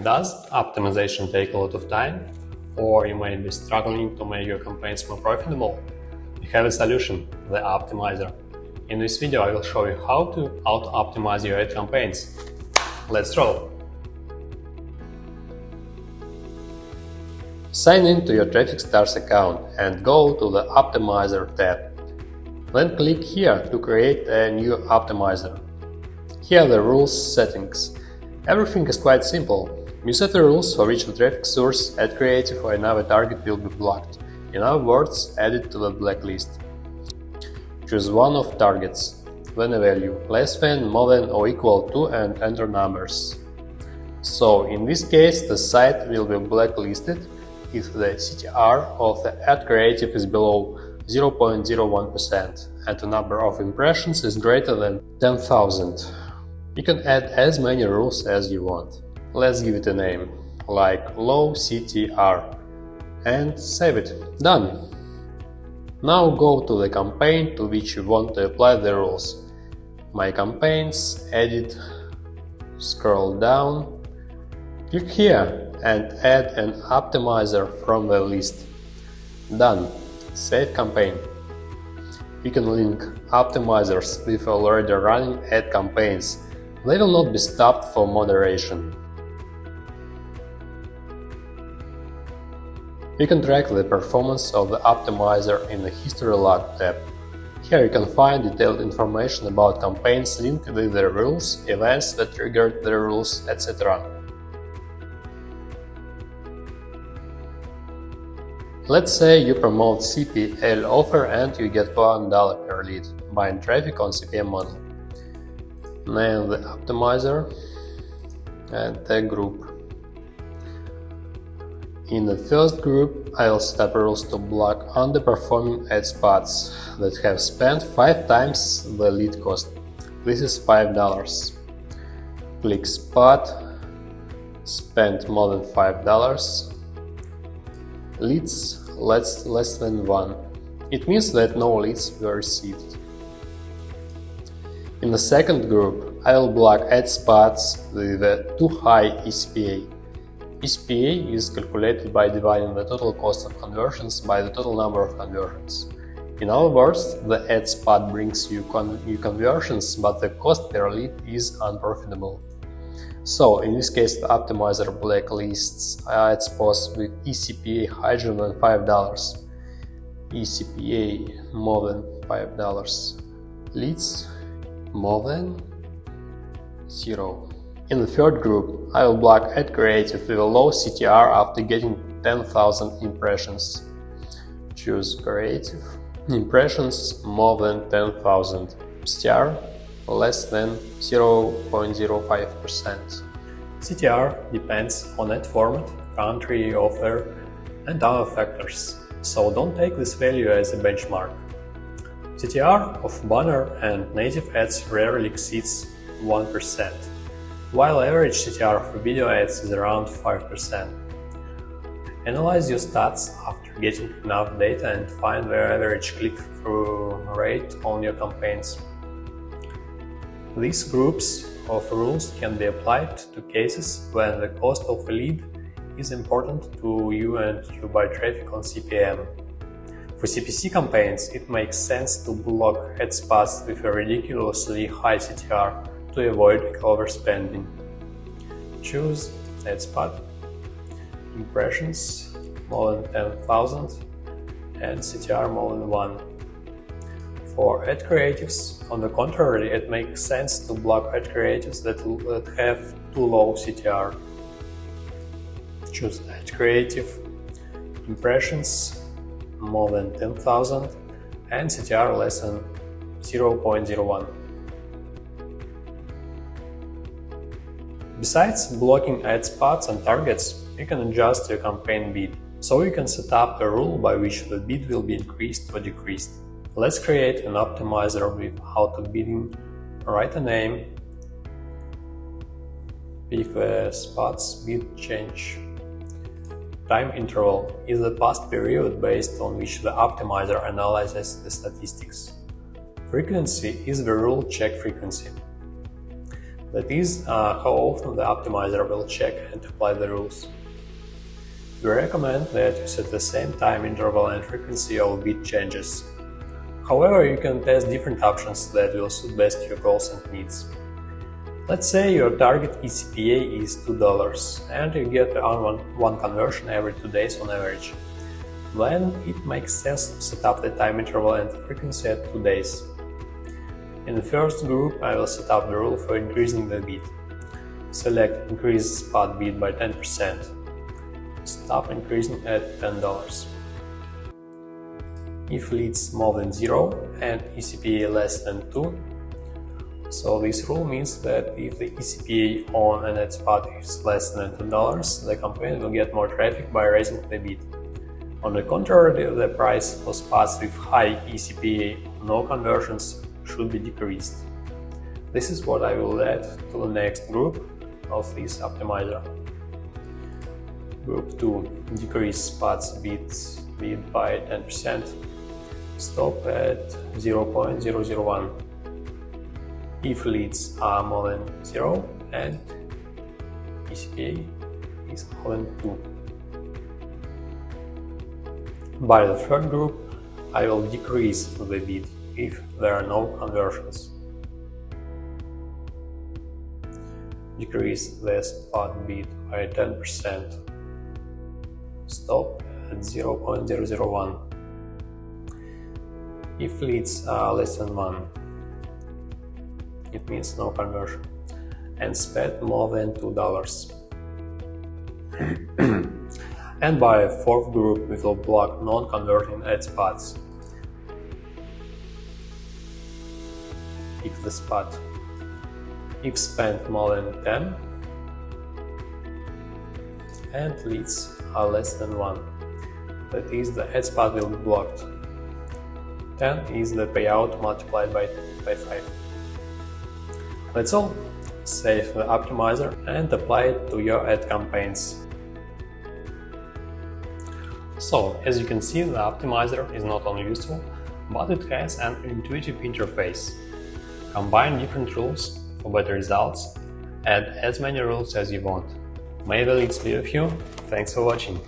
Does optimization take a lot of time? Or you may be struggling to make your campaigns more profitable? We have a solution, the optimizer. In this video I will show you how to auto-optimize your ad campaigns. Let's roll! Sign in to your TrafficStars account and go to the Optimizer tab. Then click here to create a new optimizer. Here are the rules settings. Everything is quite simple. You set the rules for which the traffic source, ad creative or another target will be blocked. In other words, add it to the blacklist. Choose one of targets, then a value, less than, more than or equal to, and enter numbers. So in this case the site will be blacklisted if the CTR of the ad creative is below 0.01% and the number of impressions is greater than 10,000. You can add as many rules as you want. Let's give it a name, like low CTR, and save it. Done! Now go to the campaign to which you want to apply the rules. My campaigns, edit, scroll down, click here and add an optimizer from the list. Done! Save campaign. You can link optimizers with already running ad campaigns. They will not be stopped for moderation. You can track the performance of the optimizer in the History Log tab. Here you can find detailed information about campaigns linked with the rules, events that triggered the rules, etc. Let's say you promote CPL offer and you get $1 per lead, buying traffic on CPM model. Name the optimizer and tag group. In the first group, I'll set up rules to block underperforming ad spots that have spent 5 times the lead cost. This is $5. Click spot, spent more than $5. Leads less than 1. It means that no leads were received. In the second group, I will block ad spots with a too high ECPA. ECPA is calculated by dividing the total cost of conversions by the total number of conversions. In other words, the ad spot brings you new conversions, but the cost per lead is unprofitable. So, in this case, the optimizer blacklists ad spots with ECPA higher than $5, ECPA more than $5, leads more than 0. In the third group, I will block ad creative with a low CTR after getting 10,000 impressions. Choose creative, impressions more than 10,000, CTR less than 0.05%. CTR depends on ad format, country, offer, and other factors, so don't take this value as a benchmark. CTR of banner and native ads rarely exceeds 1%, while average CTR for video ads is around 5%. Analyze your stats after getting enough data and find the average click-through rate on your campaigns. These groups of rules can be applied to cases when the cost of a lead is important to you and you buy traffic on CPM. For CPC campaigns, it makes sense to block ad spots with a ridiculously high CTR to avoid overspending. Choose ad spot, impressions more than 10,000 and CTR more than 1. For ad creatives, on the contrary, it makes sense to block ad creatives that have too low CTR. Choose ad creative, impressions more than 10,000 and CTR less than 0.01. Besides blocking ad spots and targets, you can adjust your campaign bid. So you can set up a rule by which the bid will be increased or decreased. Let's create an optimizer with auto bidding. Write a name, pick the spots bid change. Time interval is the past period based on which the optimizer analyzes the statistics. Frequency is the rule check frequency. That is, how often the optimizer will check and apply the rules. We recommend that you set the same time interval and frequency of bit changes. However, you can test different options that will suit best your goals and needs. Let's say your target eCPA is $2 and you get one conversion every 2 days on average. Then it makes sense to set up the time interval and frequency at 2 days. In the first group, I will set up the rule for increasing the bid. Select Increase spot bid by 10%. Stop increasing at $10. If leads more than 0 and eCPA less than 2, so this rule means that if the eCPA on an ad spot is less than $2, the campaign will get more traffic by raising the bid. On the contrary, the price for spots with high eCPA, no conversions, should be decreased. This is what I will add to the next group of this optimizer. Group 2. Decrease spots bid by 10%. Stop at 0.001. If leads are more than 0 and eCPA is more than 2. By the third group, I will decrease the bid if there are no conversions. Decrease the spot bid by 10%. Stop at 0.001. If leads are less than 1, it means no conversion, and spend more than $2. And by a fourth group, we will block non-converting ad spots. Pick the spot. If spent more than 10 and leads are less than 1, that is, the ad spot will be blocked. 10 is the payout multiplied by 5. That's all. Save the optimizer and apply it to your ad campaigns. So, as you can see, the optimizer is not only useful, but it has an intuitive interface. Combine different rules for better results, add as many rules as you want. May the leads be with you. Thanks for watching.